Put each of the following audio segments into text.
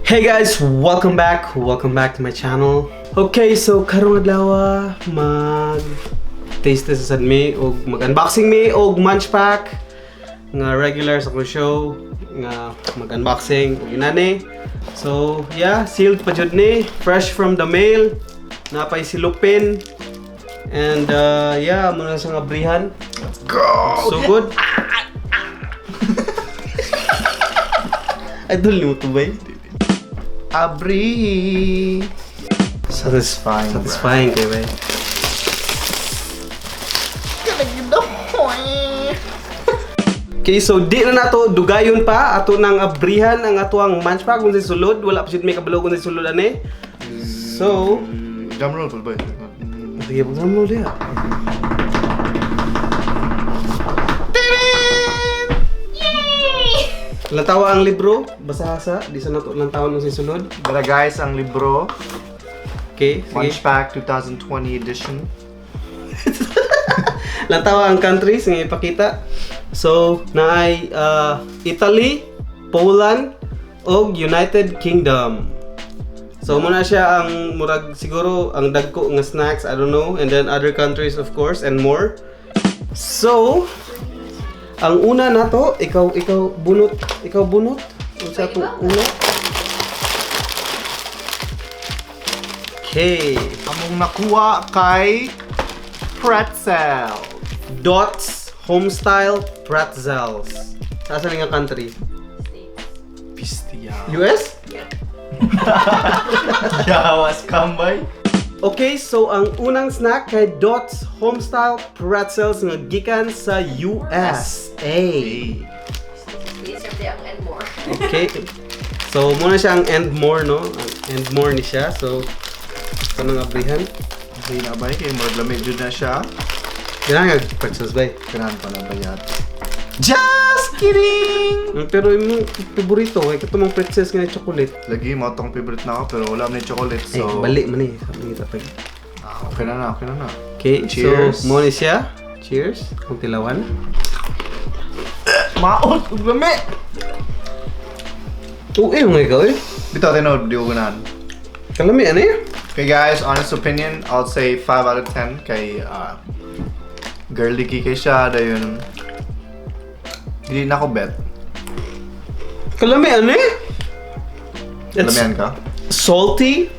Hey guys, welcome back to my channel. Okay, so karong adlaw mag-taste test sad mi og mag-unboxing mi og Munchpak nga regular sa akong show nga mag-unboxing og inani. So, yeah, sealed pa jud ni, fresh from the mail. Napay silupin. And yeah, muna sa abrihan. Let's go! So good. Idol ni mo to ba? Abri! Satisfying, Satisfying kayo ba? Okay, so di na nato dugayon pa ato nang abrihan ang atuang Munchpak kung sa sulod. Wala pa siya may kabalo kung sa sulod ani. So, drumroll po ba? sige po drumroll dia. Lantawa ang libro, basa-hasa, di sa nato lantawan sa sulod. Dala guys, ang libro. Okay, sige. Munchpak 2020 edition. Lantawa ang countries nga ipakita. So, naay Italy, Poland, og United Kingdom. So, muna siya ang murag siguro ang dagko nga snacks, I don't know, and then other countries of course and more. So, ang una nato, ikaw bunot. Unsa to una? Okay. Among nakuha kay pretzel. Dots Homestyle Pretzels. Saan nga country? Pistia. US? Yawas kambay. Okay, so ang unang snack kay Dots Homestyle Pretzels nga gikan sa USA. Please serve the and more. Okay. So muna siya ang and more, no? Ang and more ni siya. So kanang abrihan. Hindi na ba? Kaya maglamig dyan na siya. Ganang nga pretzels ba? Kailangan pa lang ba yan? Just kidding! Pero yung paborito, ay katumang pretzels nga chocolate. Lagi mo itong favorite na ako pero wala mo yung chocolate so... Ay, balik man eh. Sabi kita pa. Okay na na, okay na na. Okay, Cheers. so muna siya. Cheers. Kung tilawan. Maot! Uglami! Uy, mga ikaw eh. Dito, tinod, di ugunan. Kalami, ano eh? Okay guys, honest opinion, I'll say 5 out of 10 kay girly kay siya, dayon hindi na ako bet. Kalami, ano eh? It's Lamian ka? salty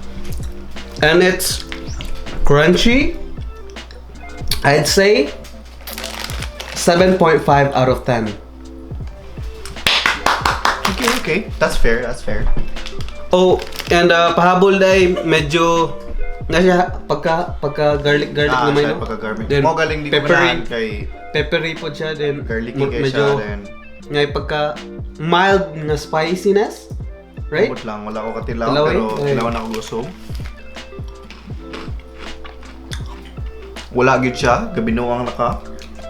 and it's crunchy. I'd say 7.5 out of 10. Okay, that's fair, that's fair. Oh, and pahabol dahil medyo na siya pagka garlic naman, no? Pagka-garlic. Then Mo galing di ko peppery. manahan kay Peppery po siya, then garlicky kay medyo siya, then ngay pagka mild na spiciness, right? abot lang, wala ko katilaw, Tilaw eh? pero Okay. tilaw na ako gusto. Wala gid siya, gabinuang naka.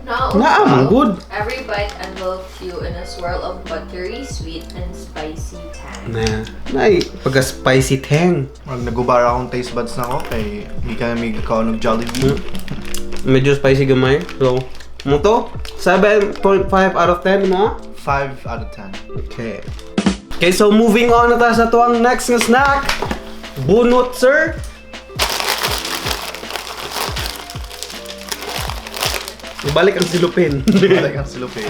No. Naamang good. Every bite envelopes you in a swirl of buttery, sweet, and spicy tang. Nay, pagka spicy tang. Mag nagubar akong taste buds na ako kay hindi ka na may kaunog Jollibee. Medyo spicy gamay. So, mo to? 7.5 out of 10 mo? 5 out of 10. Okay. Okay, so moving on na tayo sa tuwang next na snack. Bunot, sir. Ibalik ang silupin. Talagang silupin.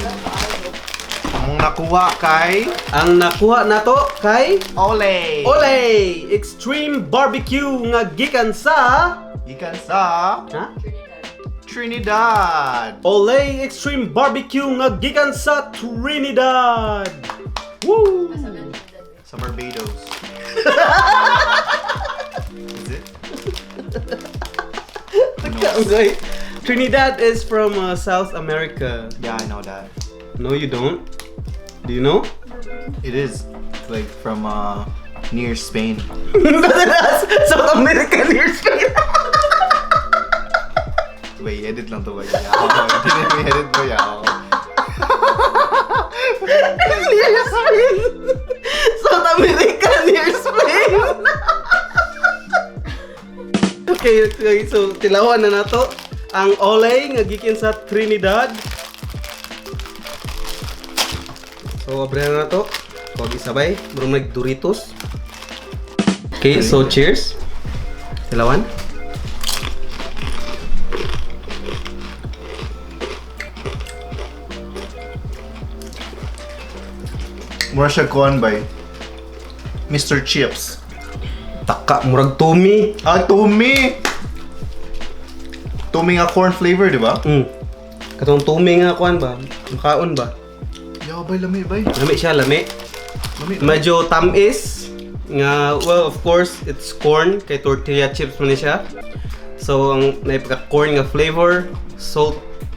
Ang nakuha kay Ang nakuha na to kay Ole! Ole! Extreme Barbecue nga gikan sa... Ikan sa Ha? Trinidad! Ole Extreme Barbecue nga gikan sa Trinidad! Woo! Sa Barbados. Is it? Okay. Trinidad is from South America. Yeah, I know that. No, you don't. Do you know? It is like from near Spain. South America near Spain. Wait, edit lang to ba? Hindi edit mo yan. Near Spain. South America near Spain. Okay, so tilawan na nato ang Ole nga gikan sa Trinidad. So, abrihan na to. Huwag isabay. Marunong nag-Doritos. Okay, so cheers. Tilawan. Mura siya kuhan ba? Mr. Chips. Taka, murag tumi. Ah, Tumi! Tumi nga corn flavor, di ba? Katong tumi nga kuan ba? Makaon ba? Yaw, bay, lami, bay. Lami siya, lami. Lami. Medyo tamis. Nga, well, of course, it's corn. Kay tortilla chips man ni siya. So, ang naipaka-corn nga flavor.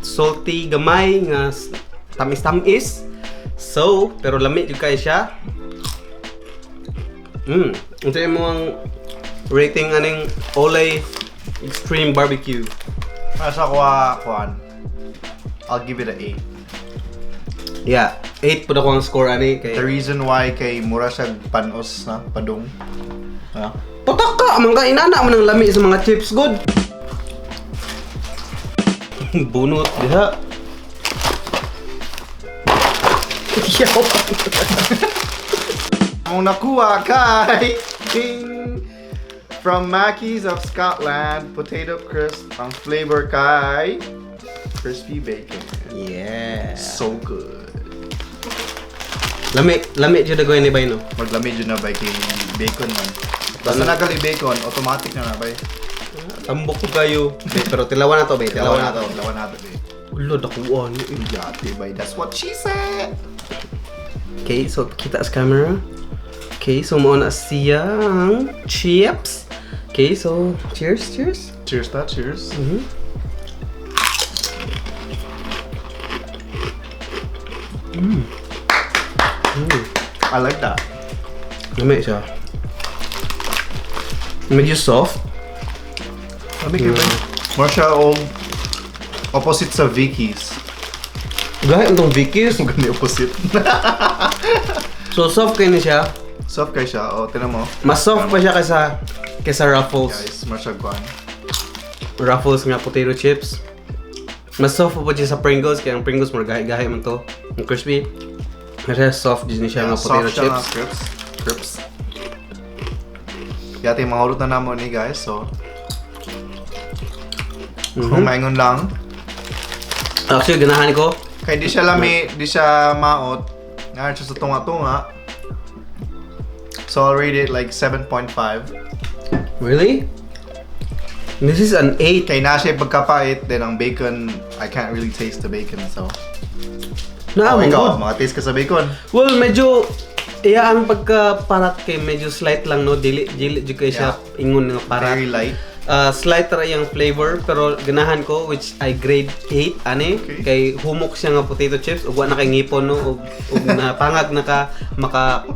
Salty, gamay, nga tamis-tamis. So, pero lami yung kaya siya. Ito yung mga rating aning Olay Extreme Barbecue. Sa kuhan, I'll give it an 8. Yeah, 8 po na ko ang score ani kay. The reason why kay mura siya panos na padung. Ah. Pataka man ka inana man ang lami sa mga chips good. Bunot diha. Yaw. Ang nakuha kay King from Mackey's of Scotland, potato crisp ang flavor kay crispy bacon. Yeah. So good. Lami jud dagoy ni bay no. Maglamig yun na ba kay bacon man. Basta nagali bacon, automatic na bay. Tambok ko kayo. Pero tilawan na to bay, tilawan na to. Tilawan na to bay. Ulo dakuan. Yate bay, that's what she said. Okay, so kita sa camera. Okay, so mo na siyang chips. Okay, so cheers. Cheers ta, cheers. I like that. Lami siya. Medyo soft. Lamig kayo bay. More siya o opposite sa Vicky's. Gaya itong Vicky's. Ang ganda opposite. So soft kayo ni siya. Soft kayo siya. O, tinan mo. Mas soft pa siya kaysa Ruffles. Guys, more siya kuhan. Ruffles nga potato chips. Mas soft pa siya sa Pringles. Kaya ang Pringles mo gahi man to. Ang crispy. Kasi soft din siya nga potato Soft siya nga chips. crisps. Yate, mahulot na naman ni guys. So, kung maingon lang. Actually, ganahan ko. Kaya di siya lami, di siya maot. Nga siya sa tunga-tunga. So I'll rate it like 7.5. Really? This is an 8. Kaya na siya pagkapait, then ang bacon, I can't really taste the bacon, so. Na, Ikaw, makataste ka sa bacon. Well, medyo iya ang pagka-parat kay medyo slight lang no, dili jud kay siya ingon nga parat. Very light. Slight ra yung flavor pero ganahan ko which I grade 8 ani Okay. kay humok siya nga potato chips ug wa na kay ngipon no ug na pangag naka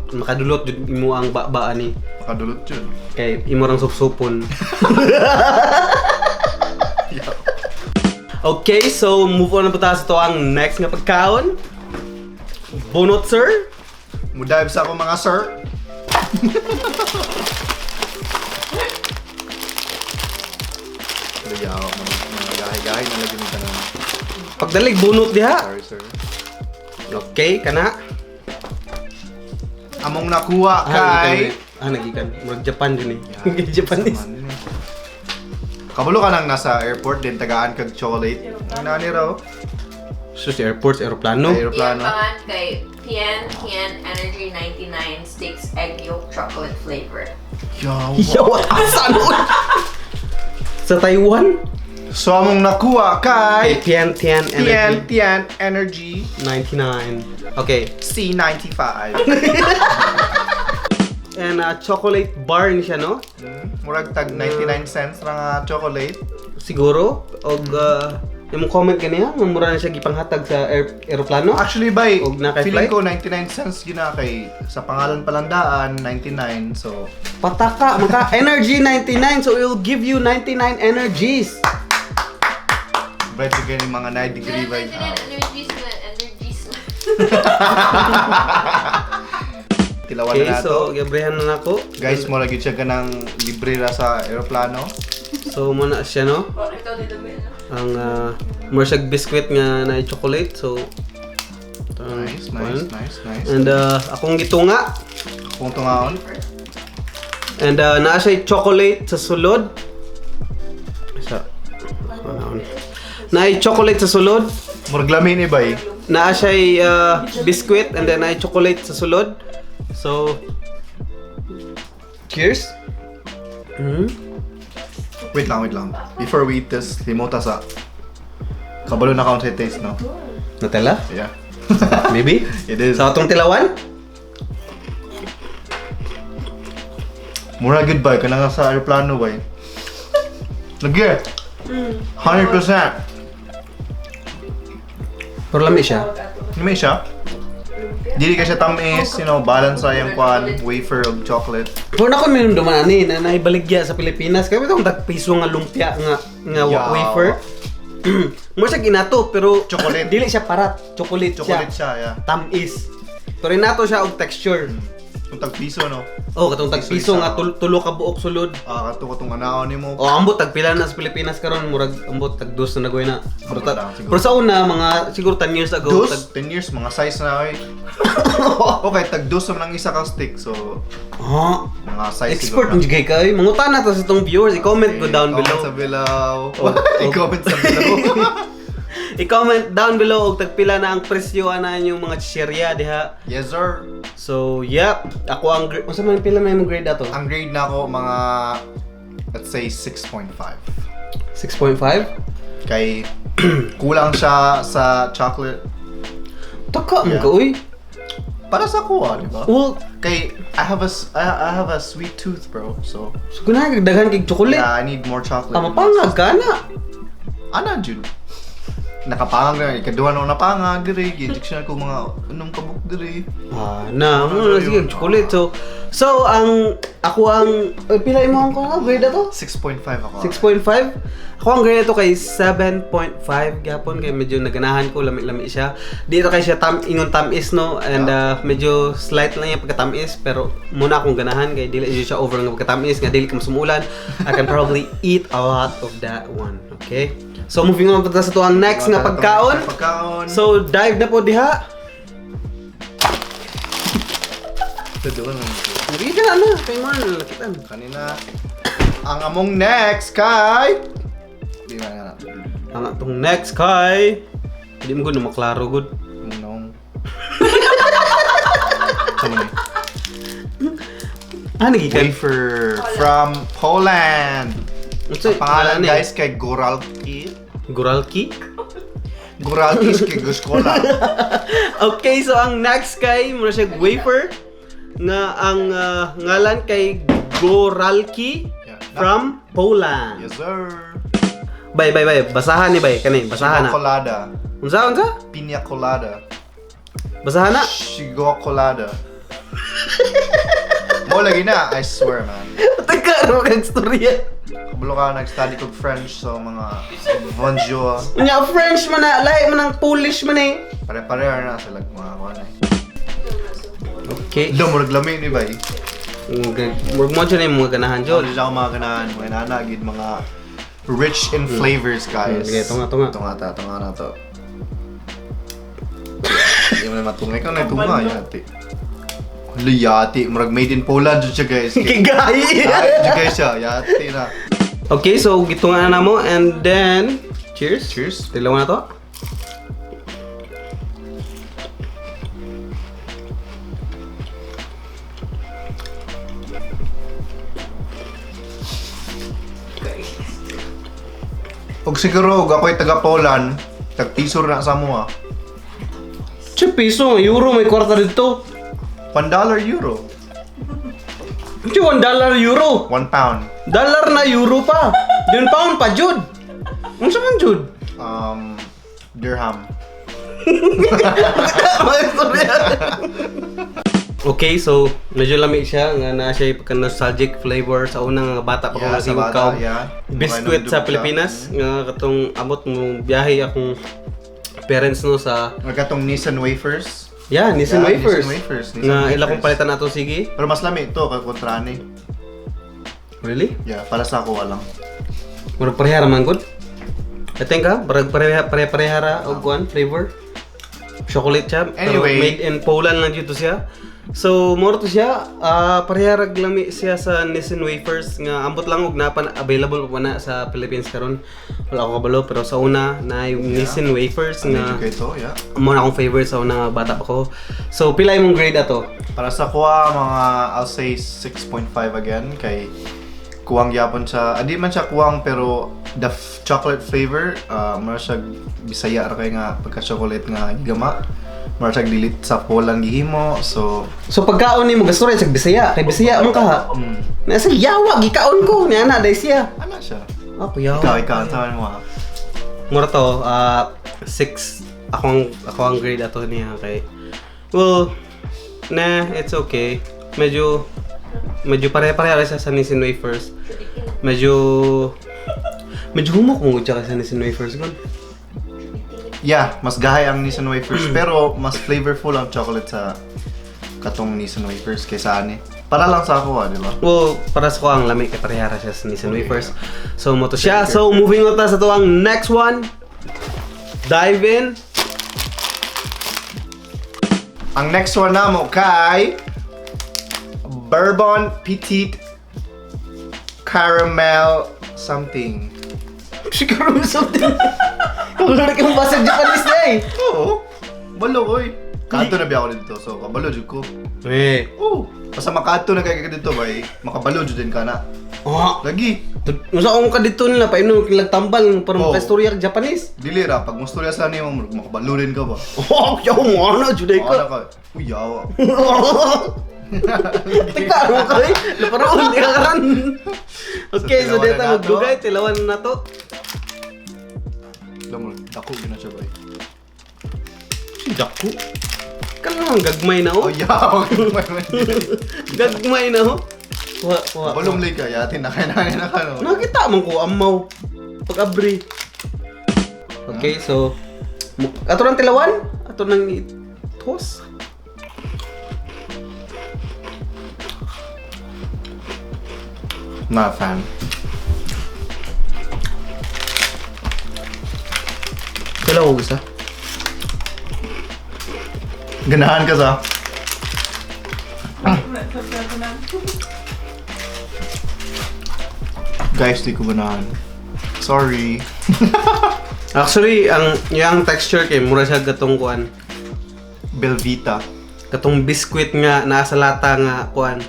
makadulot jud imo ang baba ani Makadulot yun. kay imo rang supsupon. Okay, so move on na po tayo sa to ang next nga pagkaon. Bunot sir. Mudive sa ako mga sir. Luyaw, mga gahay-gahay na lagi nito na. Pagdalig bunot diha. Sorry, sir. Okay, kana. Among nakuha kay... nagikan. Murag Japan din eh. Japanese. Kabulo ka nang nasa airport din, tagaan kag chocolate. Ang nani raw. Sus, airports, aeroplano. Aeroplano. Iyan kay Tian Energy 99 Sticks Egg Yolk Chocolate Flavor. Yaw. Yaw, saan nun? Sa Taiwan? So among nakuha kay... Tian Energy Tian Energy 99. Okay. C95. And chocolate bar ni siya, no? Murag tag 99 cents ra nga chocolate. Siguro. Og yung comment kaniya, mura na siya gipanghatag sa aeroplano. Actually bay, Og na kay feeling flight? ko 99 cents yun na kay sa pangalan palandaan 99 so Pataka, maka Energy 99, so it will give you 99 energies. bread chicken yung mga 9 degree vibe. Energies. Tilawan Okay, na so nato. gabrehan na nako. Guys, mo lagi siya kanang libre ra sa aeroplano. So muna siya, no? Ang mura siya biscuit nga na chocolate, so Nice. And akong gitunga. Kung tungaon. And naa siya chocolate sa sulod. Naa chocolate sa sulod. Murag lami ni bay. Naa siya biscuit and then naa chocolate sa sulod. So cheers. Wait lang. Before we eat this, limota sa kabalo na count sa taste, no? Nutella? Yeah. Maybe? It is. Sa atong tilawan? Mura good bay, kana nga sa aeroplano bay. Lagi. 100%. Pero lami siya. May siya. Dili ka siya tamis, you know, balance sa yung kwan, wafer of chocolate. Pero na ko minum duman ani na naibaligya sa Pilipinas. Kaya itong tagpiso nga lumpia nga Yeah. wafer. Mo siya ginato pero Chocolate. dili siya parat, chocolate Chocolate siya. siya, yeah. Tamis. Pero inato siya og texture. Kung tagpiso, no? Oh, katong tagpiso Piso nga isa. tulo ka buok sulod. Katong anaon ni mo. Oh, ambot tagpila na sa Pilipinas karon murag ambot tag dos na nagoy na. Ambot lang, siguro. Pero sa una mga siguro 10 years ago Dos, 10 years, mga size na eh. Okay, tag-dos naman ang isa ka stick, so mga size expert siguro mo gay kay. Mangutan na to sa itong viewers, i-comment ko down below. Comment sa below. Oh, I-comment sa below. I-comment down below og tagpila na ang presyo ana yung mga chicheria diha. Yes, sir. So, yep. Ako ang grade. Unsa man pila may mong grade ato? Ang grade na ako, mga, let's say, 6.5. 6.5? Kay, kulang siya sa chocolate. Taka man Yeah. ka uy. Para sa kuha, di ba? Well, Kay, I have a sweet tooth, bro. So, ganahan kag daghan kay chocolate. yeah, I need more chocolate. Mapangag ka na. Ana, Jud. Nakapangag na. Ikaduha na napangag, diri. Gi-injection ko mga anong kabuk, diri. Sige, chocolate. So ako ang pila imo ang grade ato? 6.5 ako. 6.5? Ako ang grade ito kay 7.5 gapon kay medyo naganahan ko lami-lami siya. Dito kay siya ingon tamis no and medyo slight lang yung pagkatamis pero muna akong ganahan kay dili siya over nga pagkatamis nga dili ka masumulan. I can probably eat a lot of that one. Okay? So moving on sa to ang next nga pagkaon. So dive na po diha. Doon lang. Hindi ka na kay Mar lakitan. Kanina, ang among next kay... Di ba nga natin? Ang atong next kay hindi mo gud na maklaro gud. Nung... Sama ni? Nagikan. Wafer from Poland. Unsa Ang pangalan guys kay Góralki. Góralki? Góralki kay Guskola. Okay, so ang next kay mura siya wafer nga ang ngalan kay Góralki Yeah. from Poland. Yes sir. Bay, basahan ni bay kani, basahan na. Colada. Unsa? Piña colada. Basahan na. Shigo colada. Mo lagi na, I swear man. Teka, ano kang storya? Kabalo ka nag-study kog French so mga bonjour. Nya French man na, lahi man ang Polish man eh. Pare-pareho na sila mga kuan. Okay. Murag lami ni bay. Murag mo dyan yung mga ganahan Jol, dyan. siya mga ganahan, mga nanagid, mga rich in flavors, guys. Sige, tunga. Tunga na to. Hindi mo na matungay ka na tunga, yati. Yati, murag made in Poland dyan siya, guys. Kigay! Dyan guys siya, yati na. Okay, so gitunga na mo and then cheers. Cheers. Tilaw na to. Ug siguro, ako'y taga Poland, tag-pisor na sa mo, Che piso, euro may kwarta dito. $1 euro. Che $1 euro. 1 pound. Dollar na euro pa. Dun pound pa jud. Unsa man jud? Dirham. Okay, so medyo lamig siya nga na siya pagka nostalgic flavor sa unang nga bata pa ko Yeah, sa nasiwag bata, ka. yeah. Biscuit sa Pilipinas nga katong amot mo biyahe akong parents no sa Nagkatong Nissan wafers. Nissan Yeah, wafers. Nissan wafers, Nissan Nga wafers. ila kong palitan nato sige. Pero mas lami ito, kontra ni. Really? Yeah, para sa ako lang. Murag parehara man gud. I think barag parehara og kuan flavor. chocolate siya. Anyway. Pero made in Poland lang dito siya. So, more to siya, parehara lami siya sa Nissin wafers nga ambot lang og napan available pa na sa Philippines karon. Wala ko kabalo pero sa una na yung Nissin wafers nga Medyo ito, yeah. mo na akong favorite sa una bata pa ko. So, pila imong grade ato? Para sa kuha, mga I'll say 6.5 again kay kuwang yapon siya. Di man siya kuwang pero the chocolate flavor, mara siya bisaya ra kay nga pagka-chocolate nga gigama. Mara siya dilit sa Poland gihimo. So pagkaon nimo gusto rin sa Bisaya, kay Bisaya man ka ha. Nasa yawa gikaon ko niya na dai siya. ano siya? Ako yawa. Ikaw, taman mo ha. Mura to, 6 ako ang grade ato niya kay. Well, it's okay. Medyo pare-pareho siya sa Nissin wafers. Medyo humok mo siya sa Nissin wafers gon. Yeah, mas gahay ang Nissan wafers pero mas flavorful ang chocolate sa katong Nissan wafers kaysa ani. Para lang sa ako di ba? Well, para sa ko ang lami kay parehara siya sa Nissin wafers. So mo to siya. So moving on ta sa tuwang next one. Dive in. Ang next one namo kay Bourbon Petite Caramel something. Siguro mo something. Wala na kang basa Japanese na eh. Oo. Balo oy. Kanto na biya ako dito so kabalo jud ko. Eh. Oo. Basta makaadto na kay dito bay, makabalo jud din ka na. Oh. Lagi. Musa akong kadito nila pa ino kilag tambal para Oh. makastorya Japanese. Dili ra pag mustorya sa nimo makabalo rin ka ba? Oh, yaw mo ano juday Ano ko. ka? Uy, yawa. Tika mo kay. Laparoon di ka karan. Okay, so tilawan dito na nato. magdugay tilawan na to. Alam mo, dako gina siya bay. Si Daku. Kailangan gagmay na Oh, oh. yawa. Gagmay na oh. Kuha. Balong lay ka, yatin na na ka no. Nakita man ko amaw pag abri. Okay, so ato nang tilawan, ato nang toss. Not a fan. Kailan ko isa? Ganahan ka sa. Guys, di ko ganahan. Sorry. Actually, yung texture kay mura siya gatong kuan. Belvita. Katong biskwit nga nasa lata nga kuan.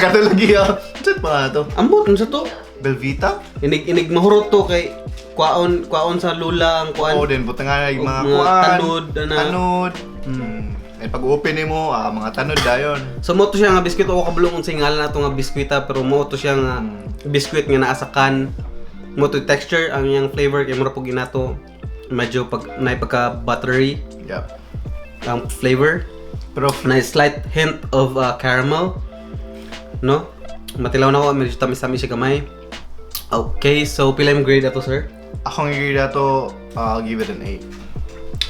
Kato lagi ah. Saan pa nga to? Ambot sa to. Belvita? Inig mahurot to kay kwaon sa lula ang kuan. Oo din, buta nga yung Og mga mga kuan. tanod, ana. Tanod. Eh pag-open mo, mga tanod dayon. So mo to siya nga biskwit o kabulong unsay ngalan nato nga biskwita pero mo to siya nga biskwit nga naa sa can. Mo to texture ang yang flavor kay mura pug inato medyo pagka buttery Yep. ang flavor. Pero Na slight hint of caramel. No? Matilaw na ko, medyo tamis-tamis siya kamay. Okay, so pila yung grade ato, sir? akong i-grade to, I'll give it an 8.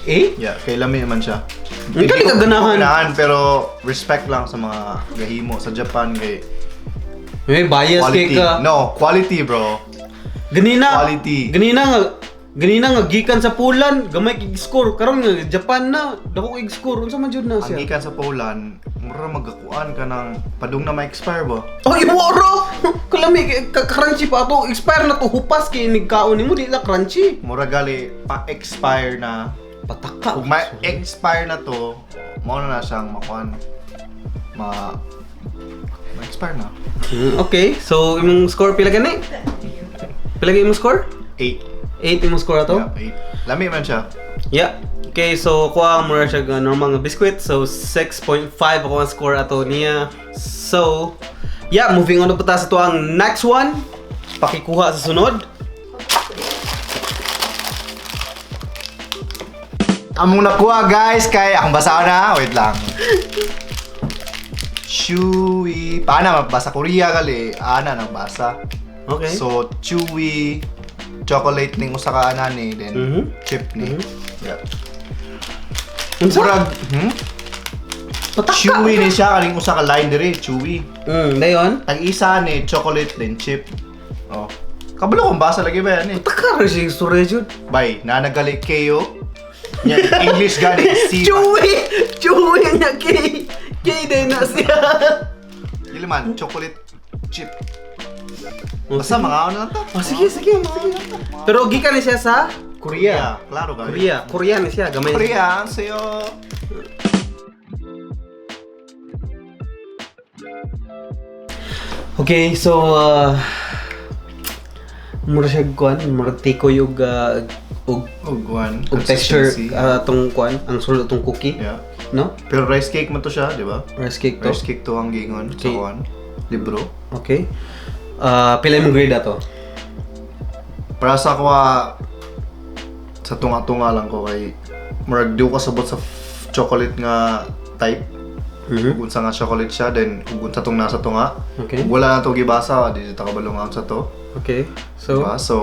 Eh? Yeah, kay lami naman siya. Hindi ka ganahan. pero respect lang sa mga gahimo sa Japan kay May bias kay quality. ka. No, quality bro. Ganina. Quality. Ganina nga gikan sa Poland, gamay kig score. Karon nga Japan na, dako kig score. Unsa man jud na Ang siya? gikan sa Poland, mura magakuan ka ng padung na ma-expire ba? Oh, iworo! Kalami, crunchy pa ato. Expire na to, hupas kay nigkaon nimo di na crunchy. Mura gali pa-expire na. Pataka. Kung ma-expire na to, mo na siyang makuan. Ma-expire na. Okay, so imong score pila gani? Pila gani imong score? 8. 8 imong score ato? Yeah, 8. Lami man siya. Yeah. Okay, so kuha mo siya nga normal nga biscuit. So 6.5 ako ang score ato niya. So, yeah, moving on na po tayo sa ito ang next one. Pakikuha sa sunod. Among nakuha guys kay akong basa na. Wait lang. Chewy. Paano mabasa Korea gali? Ana nang basa. Okay. So chewy chocolate ning usa ka anani then chip ni. Yeah. Unsa? Murag, Pataka. chewy ni siya kaning usa ka line diri, chewy. Dayon. Tag isa ni chocolate then chip. Oh. Kabalo kung basa lagi ba yan eh. Pataka rin siya yung story jud. Bay, na nagali kayo. Yeah, English gani C. Chewy niya K din na siya. Dili man chocolate chip. Basta mga ano na to. Oh, sige. Pero gikan ni siya sa Korea. Klaro ka. Korea ni siya, gamay. Korea, sayo. Okay, so mura siya kuan, mura tiko yung og texture atong kuan, ang sulod atong cookie. Yeah. No? Pero rice cake man to siya, di ba? Rice cake to. Rice cake to ang gingon sa Okay. kuan. Libro. Okay. Pila imong grade ato? Para sa ako sa tunga-tunga lang ko kay murag di ko kasabot sa chocolate nga type. Kung sa nga chocolate siya, then kung sa tong nasa tunga. Okay. Wala na to gibasa, di ta kabalungan sa to. Okay. So, Diba? So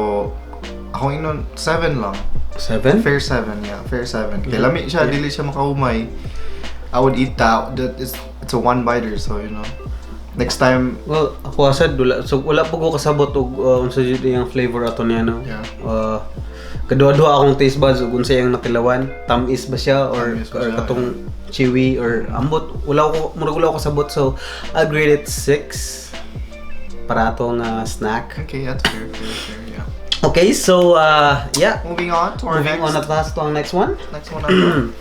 akong inon 7 lang. 7? Fair 7, yeah. Fair 7. Kaya lami siya, dili siya makahumay. I would eat that. It's a one biter, so you know. Next time, Well, ako asad wala po ko kasabot og unsa jud yung flavor ato niya no. Yeah. Kadua-dua akong taste buds ug unsa yung nakilawan, tamis ba siya or Tamis ba siya, katong chewy or ambot. Wala ko kasabot, so I'll grade it 6 para atong snack. okay, that's fair, yeah. Okay, so yeah. Moving on to our Moving on next. at last to ang next one. Next one natin.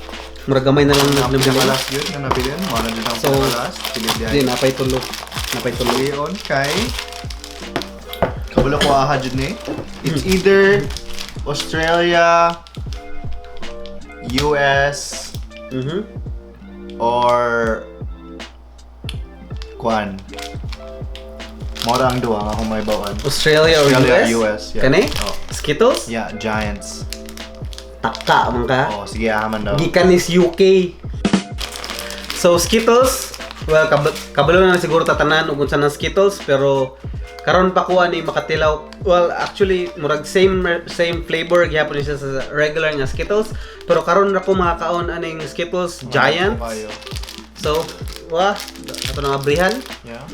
Mura gamay na lang Ang nabili. pinakalas yun, yung nabilin. Wala din ang So, pinakalas. Pilid Di yan. napay tulo. Ngayon kay kabalo ko aha dyan eh. It's either Australia, US, or Kwan. Mora ang duwa nga kung may bawaan. Australia or US? yeah. Kani? Oh. Skittles? Yeah, Giants. Taka man ka. Oh, sige aman daw. Gikan is UK. So Skittles, well kabalo na siguro tatanan ug unsa nang Skittles, pero karon pa ko ani makatilaw. Well, actually murag same flavor gyapon siya sa regular nga Skittles, pero karon ra ko makakaon aning Skittles Giant. So, ato na abrihan. Yeah.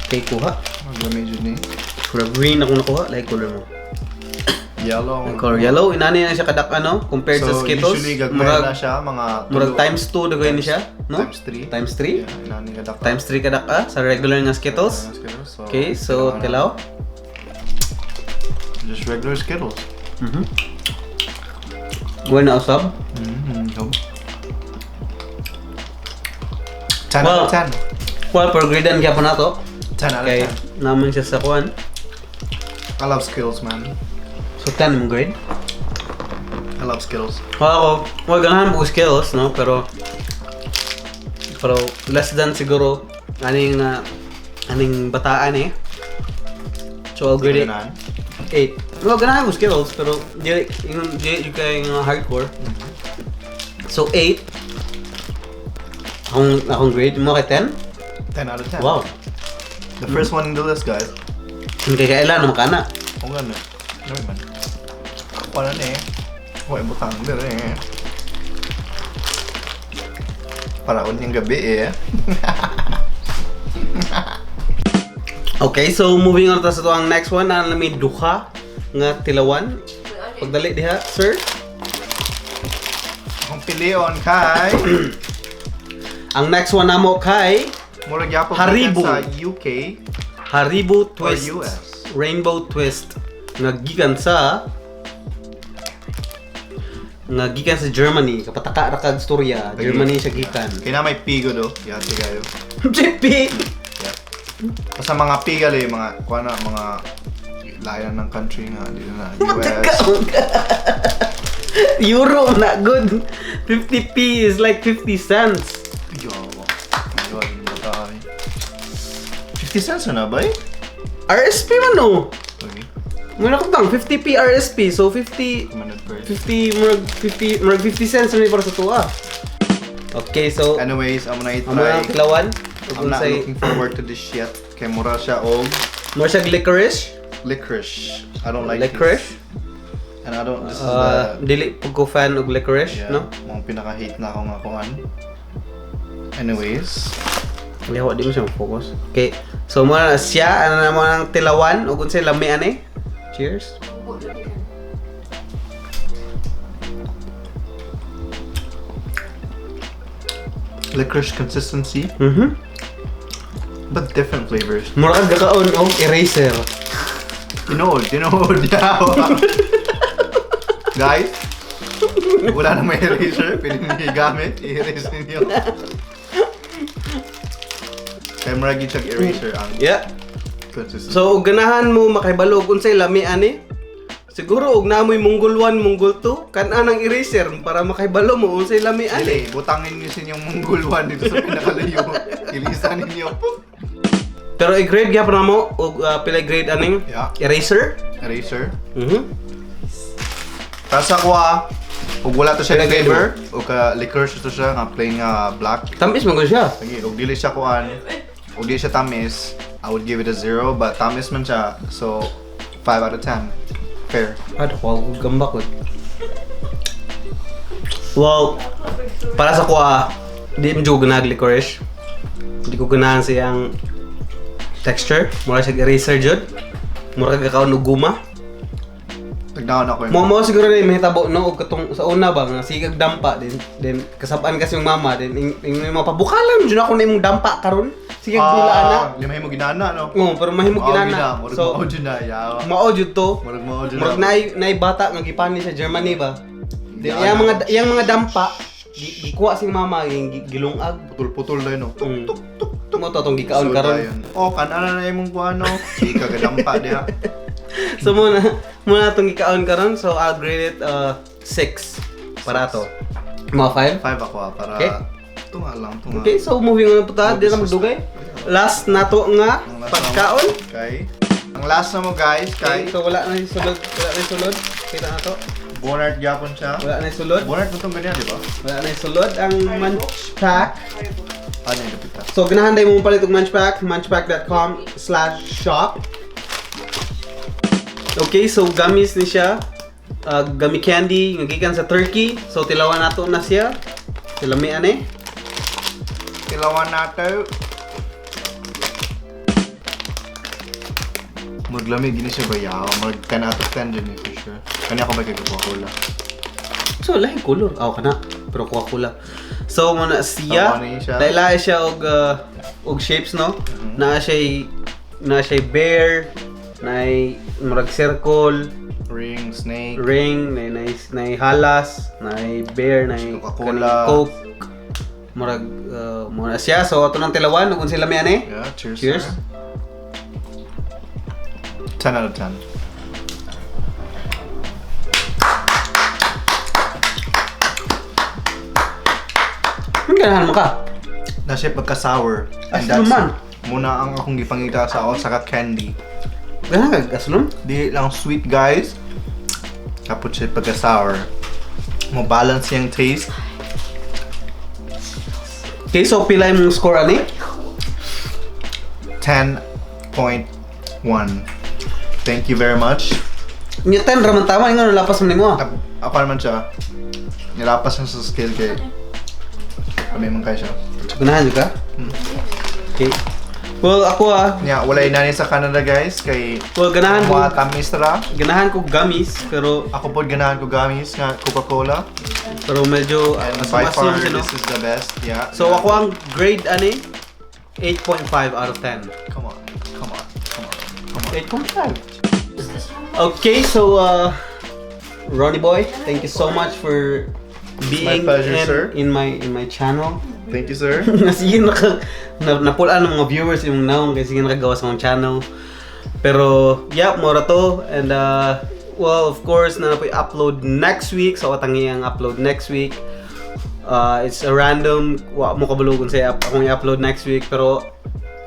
Okay, kuha. Mag-medyo ni. Pura green ako nakuha, like color mo. Yellow. Ang color yellow, inani na siya kadak compared sa Skittles. Usually gagmay na siya mga Murag times 2 dagay ni siya, no? Times 3. Times 3? Yeah, inani kadak. Times 3 kadak sa regular nga Skittles. So, Okay, so tilaw. just regular Skittles. Well na usab. 10 Well, out of 10. Well, per gradean gyapon nato. 10 out of Kay 10. naman siya sa kuan. I love Skittles, man. So 10 mong grade. I love Skittles. Well, ganahan po Skittles, no? Pero less than siguro aning bataan eh. So I'll grade it 8. Well, ganahan ko Skittles, pero di kay hardcore. So 8. Akong grade mo kay 10? 10 out of 10. Wow. The first one in the list, guys. Hindi kay kailan naman kana. Kung gano'n. Ano man. Wala na eh. Huwag butang din eh. Para unyang gabi eh. Okay, so moving on ta sa ang next one na may duha nga tilawan. Pagdali diha, sir. Kung pilion kay Ang next one namo kay murag yapon Haribo. sa UK Haribo Twist or US. Rainbow Twist nga gikan sa Germany. Kapataka ra kag storya, Germany siya gikan. Kaya na may pigo do. Yati kayo. JP. Yeah. Basta mga pigali, mga kuana, mga layan ng country nga dito na US. Euro na good. 50p is like 50 cents. Yo. Ayun, matay. 50 cents na ba eh? RSP man no. Okay. Muna ko tang 50p RSP, so 50 cents na para sa tuwa. Okay, so Anyways, I'm gonna amo ang try. tilawan. I'm not looking forward to this shit. Kay mura siya og More siya licorice. licorice. I don't like Licorice. this. And I don't, this is the, Dili pag ko fan og licorice, yeah, no? mga pinaka-hate na ako nga kuhan. Anyways, Lihaw, di mo siya mag-focus. Okay, so muna siya, ano naman ang tilawan, o kung siya lami ane. Cheers. licorice consistency, but different flavors. Mura kag gakaon og eraser. Tinood yaw. Guys, wala na may eraser, pwede niyo gamit, i-erase ninyo. Kaya maragi siyang eraser ang Yeah. consistency. So, ug ganahan mo makahibalo kung say lami ani. Siguro og naamoy Mongol 1, Mongol 2, kan-an ang eraser para makahibalo mo unsay lami ani. Dili, butangin niyo sa inyong Mongol 1 dito sa pinakalayo. Ilisan ninyo. Pero i-grade gyapon na mo og pila grade aning Yeah. eraser. Eraser. Mhm. Tapos ako ug wala to siya Pila grade flavor, o ka licorice to siya nga plain black. Tamis man gud siya. Lagi, ug dili siya ug dili siya tamis, I would give it a 0, but tamis man siya, so 5 out of 10. Fair. Ano ko gambak ko. Well, para sa kuha, di mo juga nag licorice. Hindi ko ganahan siyang texture. Mura siya eraser jud. Mura kag gakaon og guma. Nagdaon ako Mo siguro na mahitabo no og katong sa una ba nga sigag dampa din kasab-an kasi yung mama din ing mapabukalan jud ako na imong dampa karon. Sigag dulaan na. Lima mo ginana no. Oo, pero mahimog ginana. So, mao jud na yawa. mao jud to. Mao jud. Murag naay bata nga gipani sa Germany ba. Yang mga dampa gikuha sing mama yung gilungag. Putol-putol na no. Tuk mo to tong gikaon karon. Oh, kanana na imong kuano. Si kagadampa diha. So muna tong gikaon karon. So I'll grade it 6 para to. Mga 5. 5 ako para Okay. tunga lang, tunga. Okay, so moving on po ta, di na magdugay. Last nato nga pagkaon. Okay. Ang last na mo guys, Okay, kay so wala na yung sulod. Kita na to. Bonart gyapon siya. Wala na yung sulod. Bonart mo tong ganyan, di ba? Wala na yung sulod. Ang Munchpak. Ano yung lapita? So, ganahan tayo mo palit ng Munchpak. Munchpak.com/shop. Okay, so gamis ni siya. Gummy candy. Ngagikan sa Turkey. So, tilawan nato na siya. Tilamian eh. Tilawan nato. Maglamig gini siya ba yaw? Mag 10 out of 10 dyan for sure. Kanya ako ba kay Coca-Cola? So, lahi color. Aw kana. Pero Coca-Cola. So, muna siya. Tama na siya. Dahil lahi siya og shapes, no? Na siya bear, na murag circle, Ring, snake. ring, na halas, na bear, na Coca-Cola. Coke. Murag muna siya. So, ato nang tilawan kung sila may ane. Yeah, cheers. Cheers. Sir. 10 out of 10. Ang ganahan mo ka? Na siya pagka-sour. And Aslum man. muna ang akong gipangita sa Osaka candy. Ganahan ka, aslum? Di lang sweet guys. Tapos siya pagka-sour. Mo balance yung taste. Okay, so pila yung score ani? 10.1. Thank you very much. Newton raman tama nga lapas mo nimo. Ako naman siya. Nilapas na sa skill kay kami man kaya siya. Ganahan ka? Okay. Well, ako Nya, wala inani sa Canada guys kay well ganahan ko tamis ra. ganahan ko gummies pero Ako po ganahan ko gamis nga Coca-Cola. pero medyo And by asum-asum far, siya, no? this is the best. Yeah. So ako ang grade ani 8.5 out of 10. Come on. 8.5. Okay, so Ronnie boy, thank you so much for being pleasure, sir. in my channel. Thank you, sir. Sige napulaan ng mga viewers yung naong kasi sige nakagawa sa mga channel. Pero yeah, mora to and well, of course na po upload next week. So atangi ang upload next week. It's a random wa mo kabulugon sa akong i-upload next week pero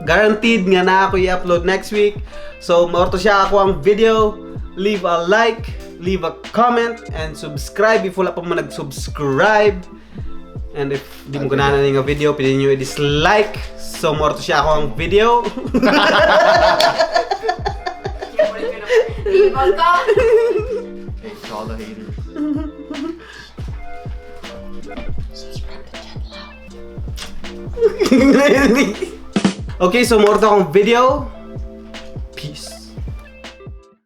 guaranteed nga na ako i-upload next week. So maorto siya ako ang video. Leave a like, leave a comment, and subscribe if wala pa mo nag-subscribe. And if di mo ganahan na yung video, pwede nyo i-dislike. So maorto siya ako ang video. Leave a comment. Hey, to all the haters. Okay, so maorto akong video.